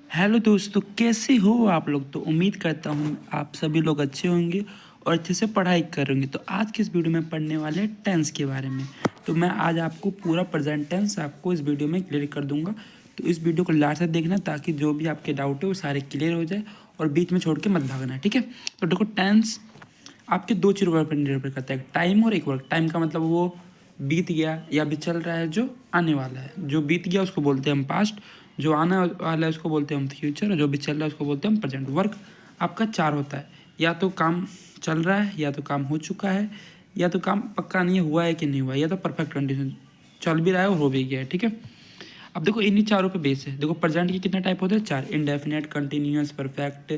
Hello दोस्तों, कैसे हो आप लोग। तो उम्मीद करता हूँ आप सभी लोग अच्छे होंगे और अच्छे से पढ़ाई करेंगे। तो आज के इस वीडियो में पढ़ने वाले हैं टेंस के बारे में। तो मैं आज आपको पूरा प्रेजेंट टेंस आपको इस वीडियो में क्लियर कर दूंगा। तो इस वीडियो को लास्ट तक देखना ताकि जो भी आपके डाउट है वो सारे क्लियर हो जाए और बीच में छोड़ के मत भागना, ठीक है। तो देखो, टेंस आपके दो चीज़ों पर निर्भर करता है, टाइम और एक वर्क। टाइम का मतलब वो बीत गया या अभी चल रहा है, जो आने वाला है। जो बीत गया उसको बोलते हैं हम पास्ट, जो आने वाला है उसको बोलते हैं हम फ्यूचर, और जो भी चल रहा है उसको बोलते हैं हम प्रेजेंट। वर्क आपका चार होता है, या तो काम चल रहा है, या तो काम हो चुका है, या तो काम पक्का नहीं हुआ है कि नहीं हुआ है, या तो परफेक्ट कंडीशन चल भी रहा है और हो भी गया है, ठीक है। अब देखो, इन्हीं चारों पे बेस है। देखो, प्रेजेंट के कितने टाइप होते हैं? चार। Indefinite, continuous, perfect,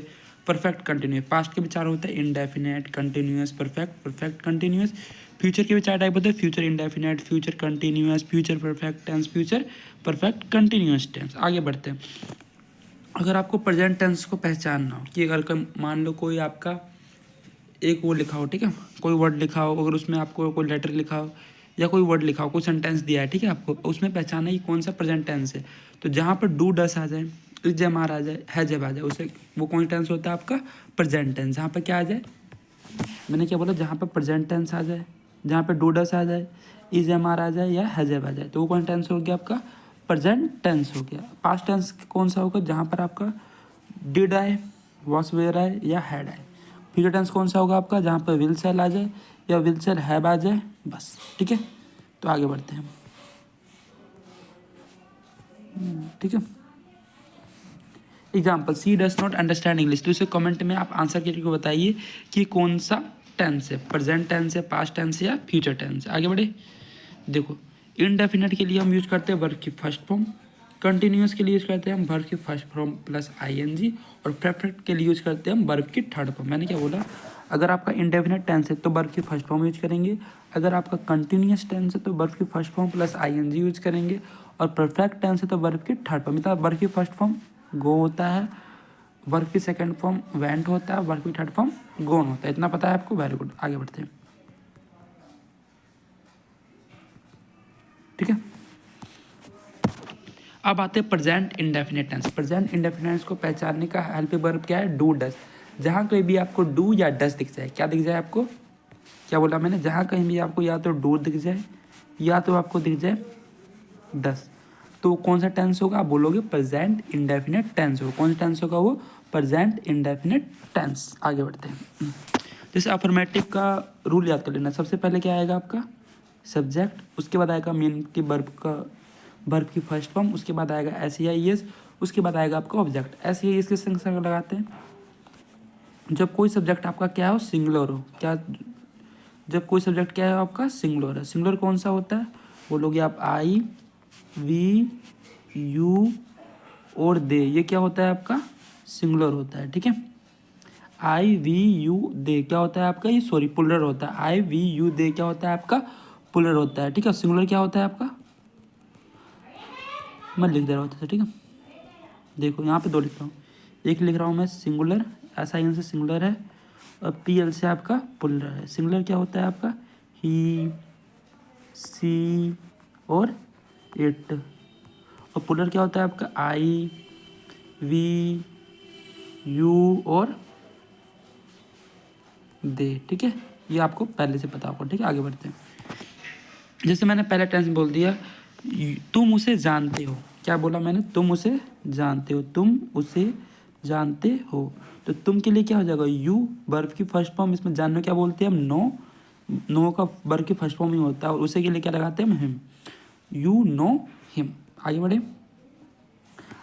perfect continuous. Past के भी चार होते हैं, indefinite, continuous, perfect, perfect continuous. Future के भी चार टाइप होते हैं, future indefinite, future continuous, future perfect tense, future perfect continuous tense. आगे बढ़ते हैं। अगर आपको प्रेजेंट टेंस को पहचानना हो कि अगर मान लो कोई आपका एक वो लिखा हो, ठीक है, कोई वर्ड लिखा हो, अगर उसमें आपको कोई लेटर लिखा हो या कोई वर्ड लिखा हो, कोई सेंटेंस दिया है, ठीक है, आपको उसमें पहचाना है कि कौन सा प्रेजेंट टेंस है। तो जहाँ पर डू डस आ जाए, इज जम आ जाए, है जब आ जाए, उसे वो कौन टेंस होता है? आपका प्रेजेंट टेंस। जहाँ पर क्या आ जाए, मैंने क्या बोला, जहाँ पर प्रेजेंट टेंस आ जाए, जहाँ पर डू डस आ जाए, इज एम आर आ जाए या है जब आ जाए, तो वो कौन टेंस हो गया? आपका प्रेजेंट टेंस हो गया। पास्ट टेंस कौन सा होगा? जहाँ पर आपका डिड आए, वॉस वेयर आए या हैड आए। फ्यूचर टेंस कौन सा होगा आपका? जहाँ पर विल सेल आ जाए या विल सेल हैव आ जाए, बस, ठीक है। तो आगे बढ़ते हैं, ठीक है। Example, she does not understand English. तो इसे कमेंट में आप आंसर करके बताइए कि कौन सा टेंस है, प्रेजेंट टेंस है, पास्ट टेंस है या फ्यूचर टेंस है। आगे बढ़े। देखो, इनडेफिनेट के लिए हम यूज करते हैं वर्ब की फर्स्ट फॉर्म, कंटिन्यूस के लिए यूज करते हैं हम वर्ब की फर्स्ट फॉर्म प्लस आईएनजी, और परफेक्ट के लिए यूज करते हैं हम वर्ब की थर्ड फॉर्म। मैंने क्या बोला, अगर आपका इंडेफिनेट टेंस है तो वर्ब की फर्स्ट फॉर्म यूज करेंगे, अगर आपका कंटिन्यूस टेंस है तो वर्ब की first form plus ING use करेंगे, और परफेक्ट टेंस है तो वर्ब की थर्ड फॉर्म। मतलब वर्ब की फर्स्ट फॉर्म गो होता है, वर्ब की सेकंड फॉर्म वेंट होता है, वर्ब की थर्ड फॉर्म गोन होता है। इतना पता है आपको? Very good. आगे बढ़ते हैं, ठीक है। अब आते हैं present indefinite tense. Present indefinite tense को पहचानने का हेल्पिंग वर्ब क्या है? Do does. जहाँ कहीं भी आपको डू या डस दिख जाए, क्या दिख जाए आपको? क्या बोला मैंने? जहाँ कहीं भी आपको या तो डू दिख जाए या तो आपको दिख जाए डस, तो कौन सा टेंस होगा? आप बोलोगे प्रेजेंट इंडेफिनिट टेंस होगा। कौन सा टेंस होगा वो? Present indefinite tense. आगे बढ़ते हैं। जैसे अफर्मेटिव का रूल याद कर लेना। सबसे पहले क्या आएगा आपका? सब्जेक्ट, उसके बाद आएगा मेन के वर्ब की फर्स्ट फॉर्म, उसके बाद आएगा एस ई आई एस, उसके बाद आएगा आपका object. S E I S के संग संग लगाते हैं जब कोई सब्जेक्ट आपका क्या हो? सिंगुलर हो। क्या? जब कोई सब्जेक्ट क्या है आपका? सिंगुलर है। सिंगुलर कौन सा होता है? बोलोगे आप आई वी यू और दे, ये क्या होता है आपका? सिंगुलर होता है, ठीक है। आई वी यू दे क्या होता है आपका? ये सॉरी पुलर होता है। आई वी यू दे क्या होता है आपका? पुलर होता है, ठीक है। सिंगुलर क्या होता है आपका? मैं लिख दे रहा होता है, ठीक है। देखो, यहाँ पे दो लिख रहा हूँ, एक लिख रहा हूँ मैं सिंगुलर, एस आई एन से सिंगुलर है, और पी एल से आपका पुलर है। सिंगुलर क्या होता है आपका? ही, सी और इट। और पुलर क्या होता है आपका? आई वी यू और दे, ठीक है। ये आपको पहले से पता होगा, ठीक है। आगे बढ़ते हैं। जैसे मैंने पहले टेंस बोल दिया, तुम उसे जानते हो। क्या बोला मैंने? तुम उसे जानते हो, तुम उसे जानते हो। तो तुम के लिए क्या हो जाएगा? यू, वर्ब की फर्स्ट फॉर्म। इसमें जानने क्या बोलते हैं हम? नो। नो का वर्ब की फर्स्ट फॉर्म ही होता है, और उसे के लिए क्या लगाते हैं हम? हिम। You know him. आगे बढ़े।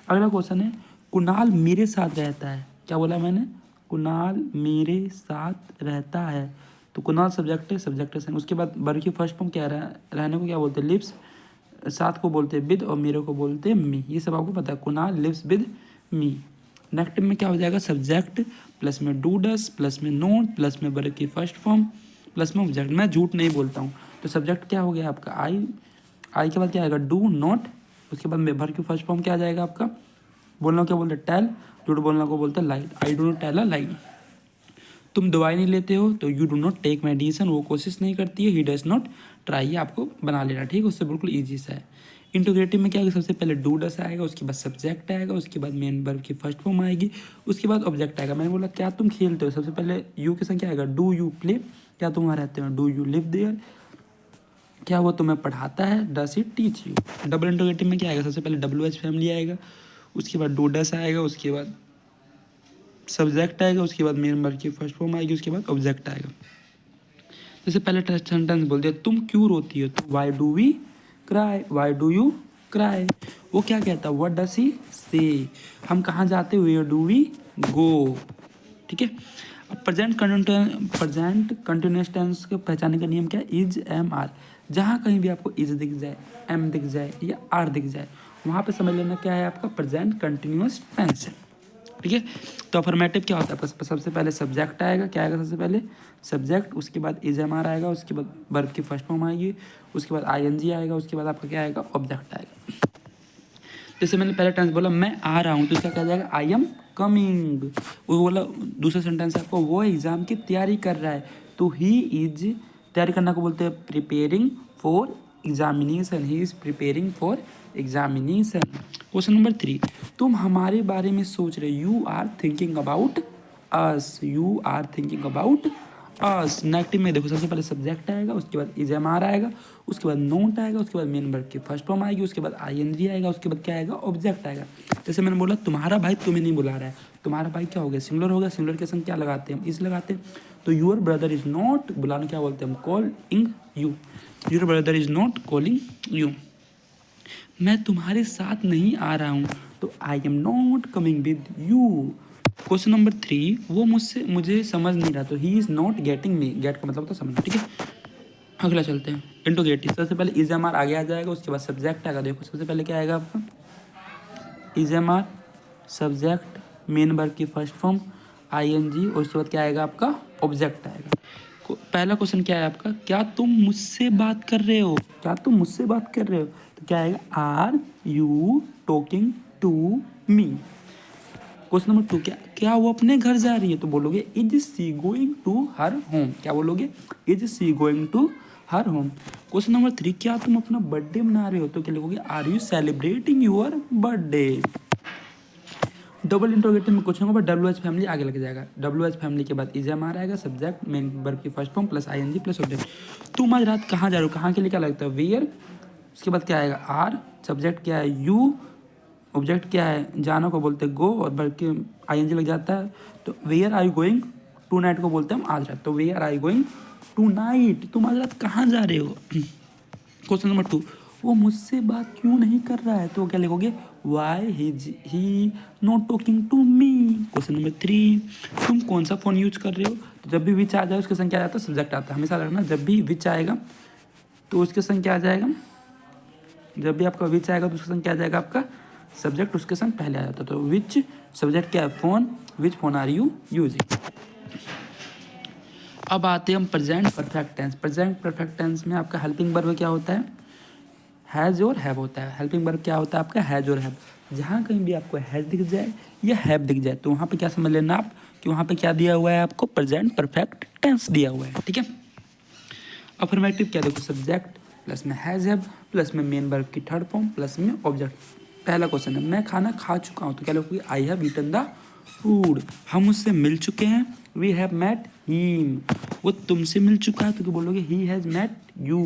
अगला क्वेश्चन है, कुणाल मेरे साथ रहता है। क्या बोला मैंने? कुणाल मेरे साथ रहता है। तो कुणाल सब्जेक्ट है, सब्जेक्ट है। उसके बाद वर्ब की फर्स्ट फॉर्म क्या रहने को क्या बोलते हैं? लिव्स। साथ को बोलते हैं विद, और मेरे को बोलते हैं मी। ये सब आपको पता है। Kunal lives with me. Next में क्या हो जाएगा? सब्जेक्ट प्लस में डू डस प्लस में नोट प्लस में वर्ब की फर्स्ट फॉर्म प्लस में ऑब्जेक्ट। मैं झूठ नहीं बोलता हूँ। तो सब्जेक्ट क्या हो गया आपका? आई। आई के बाद क्या आएगा? Do not. उसके बाद वर्ब की फर्स्ट फॉर्म क्या आ जाएगा आपका? बोलना क्या बोलते हैं? टेल। झूठ बोलना को बोलते हैं lie. I do not tell a lie. तुम दवाई नहीं लेते हो तो you do not take medicine. वो कोशिश नहीं करती है, ही डज नॉट ट्राई। आपको बना लेना, ठीक है। उससे बिल्कुल ईजी सा है। इंटीग्रेटिव में क्या होगा, सबसे पहले डू डस आएगा, उसके बाद सब्जेक्ट आएगा, उसके बाद मेन वर्ब की फर्स्ट फॉर्म आएगी, उसके बाद ऑब्जेक्ट आएगा। मैंने बोला क्या तुम खेलते हो, सबसे पहले यू के संग क्या आएगा, डू यू प्ले, क्या तुम वहाँ रहते हो, डू यू लिव देयर, क्या वो तुम्हें पढ़ाता है, does it teach you. Double integrative में क्या आएगा, सबसे पहले डब्ल्यू एच फैमिली आएगा, उसके बाद डू डस आएगा, उसके बाद सब्जेक्ट आएगा, उसके बाद मेन वर्ब की फर्स्ट फॉर्म आएगी, उसके बाद ऑब्जेक्ट आएगा। जैसे पहले सेंटेंस बोल दिया, तुम क्यों रोती हो, तो why do we cry, why do you cry. वो क्या कहता है, व्हाट डस ही से, हम कहाँ जाते हुए, वेयर डू वी गो। ठीक है। अब प्रेजेंट कंटिन्यूअस टेंस को पहचानने का नियम क्या है, इज एम आर। जहाँ कहीं भी आपको इज दिख जाए, एम दिख जाए या आर दिख जाए, वहाँ पे समझ लेना क्या है, आपका प्रेजेंट कंटिन्यूअस टेंस है। ठीक है। तो अफर्मेटिव क्या होता है, सबसे पहले सब्जेक्ट आएगा, क्या आएगा सबसे पहले सब्जेक्ट, उसके बाद इज एम आर आएगा, उसके बाद वर्ब की फर्स्ट फॉर्म आएगी, उसके बाद आई एन जी आएगा, उसके बाद आपका क्या आएगा, ऑब्जेक्ट आएगा। जैसे मैंने पहले टेंस बोला मैं आ रहा हूँ, तो इसका क्या जाएगा, आई एम कमिंग। वो बोला दूसरा सेंटेंस आपको, वो एग्जाम की तैयारी कर रहा है, तो ही इज, तैयारी करना को बोलते हैं preparing for examination, he is preparing for examination. Question number 3, तुम हमारे बारे में सोच रहे, you are thinking about us, you are thinking about us. Negative में देखो, सबसे पहले सब्जेक्ट आएगा, उसके बाद इज एम आर आएगा, उसके बाद नोट आएगा, उसके बाद मेन वर्ब की फर्स्ट फॉर्म आएगी, उसके बाद आई एन जी आएगा, उसके बाद क्या आएगा, ऑब्जेक्ट आएगा। जैसे मैंने बोला तुम्हारा भाई तुम्हें नहीं बुला रहा है, तुम्हारा भाई क्या हो गया, सिंगुलर हो गया, सिंगुलर के संग क्या लगाते हैं, हम इज लगाते हैं। तो यूर ब्रदर इज नॉट, बुलाना क्या बोलते हैं हम, calling you, your brother is not calling you. मैं तुम्हारे साथ नहीं आ रहा हूँ, तो I am not coming with you. Question number 3, वो मुझे समझ नहीं रहा, तो he is not getting me, get का मतलब होता है समझना। ठीक है। अगला चलते हैं, इंटोगेटिव। सबसे पहले इज एम आर आगे आ जाएगा, उसके बाद सब्जेक्ट आएगा। देखो सबसे पहले क्या आएगा आपका, is am are, subject, main verb की first form, I N G, और उसके बाद क्या आएगा आपका, ऑब्जेक्ट आएगा। पहला क्वेश्चन क्या है आपका, क्या तुम मुझसे बात कर रहे हो, क्या तुम मुझसे बात कर रहे हो, तो क्या आएगा, are you talking to me. Question number 2, क्या वो अपने घर जा रही है, तो बोलोगे is she going to her home, क्या बोलोगे, is she going to her home. Question number 3, क्या तुम अपना बर्थडे मना रहे हो, तो क्या लिखोगे, are you celebrating your birthday. Double interrogative में क्वेश्चन होगा, डब्ल्यू एच फैमिली आगे लग जाएगा, डब्ल्यू एच फैमिली के बाद इज एम आर आएगा, सब्जेक्ट, मेन वर्ब की first form plus I N G plus object. तुम आज रात कहाँ जा रहे हो, कहाँ के लिए क्या लगता है, वेयर, उसके बाद क्या आएगा, आर, सब्जेक्ट क्या है, यू, ऑब्जेक्ट क्या है, जाना को बोलते हैं गो, और वर्ब के आई एन जी लग जाता है। तो where are you going tonight को बोलते हैं हम आज रात, तो where are you going tonight, तुम आज रात कहाँ जा रहे हो। क्वेश्चन नंबर 2, वो मुझसे बात क्यों नहीं कर रहा है, तो क्या लिखोगे, why he not talking to me. Question number 3, तुम कौन सा फ़ोन यूज कर रहे हो, तो जब भी विच आ जाए उसके संग क्या आता है, सब्जेक्ट आता है। हमेशा रखना, जब भी विच आएगा तो उसके संग क्या आ जाएगा, जब भी आपका विच आएगा तो उसके संग क्या आ जाएगा, आपका सब्जेक्ट उसके संग पहले आ जाता है। तो विच, सब्जेक्ट क्या है, phone, which phone are you using. अब आते हैं हम present perfect tense. Present perfect tense में आपका हेल्पिंग वर्ब क्या होता है, हैज़ और हैव होता है। हेल्पिंग वर्ब क्या होता है आपका, हैज़ और हैव। जहाँ कहीं भी आपको हैज़ दिख जाए या हैव दिख जाए, तो वहाँ पे क्या समझ लेना आप, कि वहाँ पे क्या दिया हुआ है आपको, प्रेजेंट परफेक्ट टेंस दिया हुआ है। ठीक है। अफर्मेटिव क्या, देखो सब्जेक्ट प्लस में हैज़ हैव प्लस में मेन वर्ब की थर्ड फॉर्म प्लस में ऑब्जेक्ट। पहला क्वेश्चन है, मैं खाना खा चुका हूँ, तो क्या लिखोगे, I have eaten the food. हम उससे मिल चुके हैं, वी हैव मेट हिम। वो तुमसे मिल चुका है, तो क्या बोलोगे, he has met you.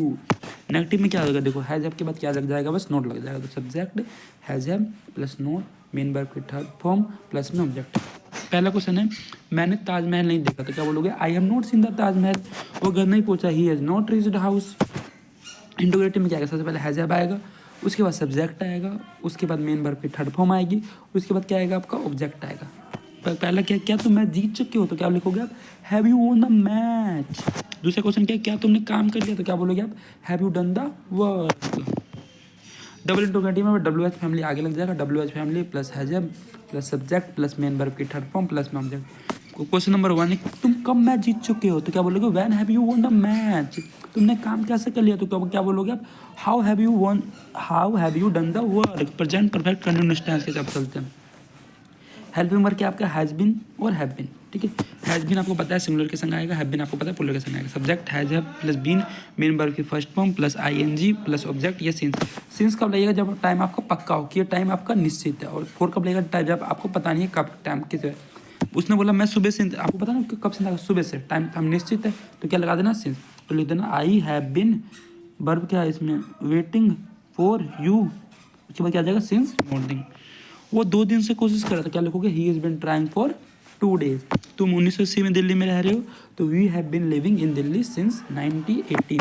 Negative में क्या होगा, देखो हैज़ हैव के बाद क्या लग जाएगा, बस नोट लग जाएगा। तो subject has have plus note, main verb की थर्ड फॉर्म प्लस में ऑब्जेक्ट। पहला क्वेश्चन है, मैंने ताजमहल नहीं देखा, तो क्या बोलोगे, I have not seen the Taj Mahal. वो घर नहीं पहुंचा, he has not reached house. Interrogative में क्या आएगा, सबसे पहले हैज़ हैव आएगा, उसके बाद सब्जेक्ट आएगा, उसके बाद मेन वर्ब की थर्ड फॉर्म आएगी, उसके बाद क्या आएगा आपका, ऑब्जेक्ट आएगा। पहला क्या तुम मैच जीत चुके हो, तो क्या लिखोगे आप, have you won the match. दूसरा क्वेश्चन क्या तुमने काम कर लिया, तो क्या बोलोगे आप, have you done the work. Double interrogative में डब्ल्यू एच फैमिली आगे लग जाएगा, W H family plus has have plus subject plus main verb की थर्ड फॉर्म प्लस में ऑब्जेक्ट। क्वेश्चन नंबर 1, तुम कब मैच जीत चुके हो, तो क्या बोलोगे, when have you won the match. तुमने काम कैसे कर लिया, तो क्या बोलोगे आप, how have you done the work. Present perfect continuous tense के साथ चलते हैं। हेल्पिंग वर्ब क्या आपका, हैज बीन और हैव बीन। ठीक है। हैज़ बीन आपको पता है सिंगुलर के संग आएगा, हैव बीन आपको पता है प्लूरल के संग आएगा। Subject has have plus been main verb की first form plus ING plus object या सिंस। सिंस कब लगेगा? जब टाइम आपको पक्का हो कि ये टाइम आपका निश्चित है। और फोर कब लगेगा? टाइम जब आपको पता नहीं है कब टाइम किस है। उसने बोला मैं सुबह से, आपको पता ना कि कब से, सुबह से, टाइम हम निश्चित है तो क्या लगा देना? सिंस। तो लिख देना आई हैव बिन, वर्ब क्या है इसमें? Waiting for you. उसके बाद क्या आ जाएगा? Since morning. वो 2 दिन से कोशिश कर रहा था, क्या लिखोगे? He is been trying for 2 days. तुम 1980 में दिल्ली में रह रहे हो तो we have been living in Delhi since 1980।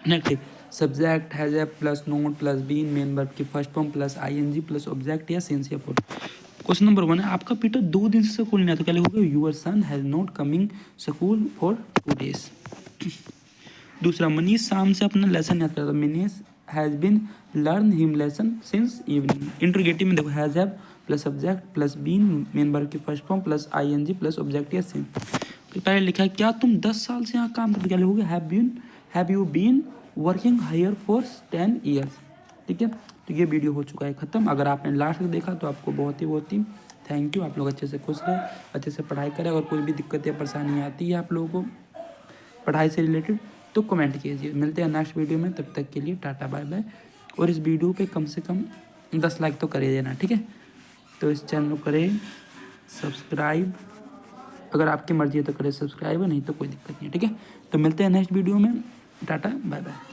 Negative subject has a plus not plus been main verb की first form plus ING plus object या सिंस या फॉर। क्वेश्चन नंबर 1 है, आपका पीटर 2 दिन से स्कूल नहीं आया तो क्या लिखोगे? Your son has not coming school for 2 days. दूसरा, मनीष शाम से अपना लेसन याद करता। Manish has been learn him lesson since evening. Interrogative में देखो has have plus subject plus been main verb की first form plus ING plus object या सिंस। तो पहले लिखा है क्या तुम 10 साल से यहाँ काम करते? क्या लिखोगे? Have you been working here for 10 years. ठीक है, तो ये वीडियो हो चुका है ख़त्म। अगर आपने लास्ट तक देखा तो आपको बहुत ही थैंक यू। आप लोग अच्छे से खुश रहे, अच्छे से पढ़ाई करें। अगर कोई भी दिक्कत या परेशानी आती है आप लोगों को पढ़ाई से रिलेटेड तो कमेंट कीजिए। मिलते हैं नेक्स्ट वीडियो में, तब तक के लिए टाटा बाय बाय। और इस वीडियो पे कम से कम 10 लाइक तो कर ही देना, ठीक है। तो इस चैनल को करें सब्सक्राइब, अगर आपकी मर्जी है तो करें सब्सक्राइब, नहीं तो कोई दिक्कत नहीं है, ठीक है। तो मिलते हैं नेक्स्ट वीडियो में, टाटा बाय बाय।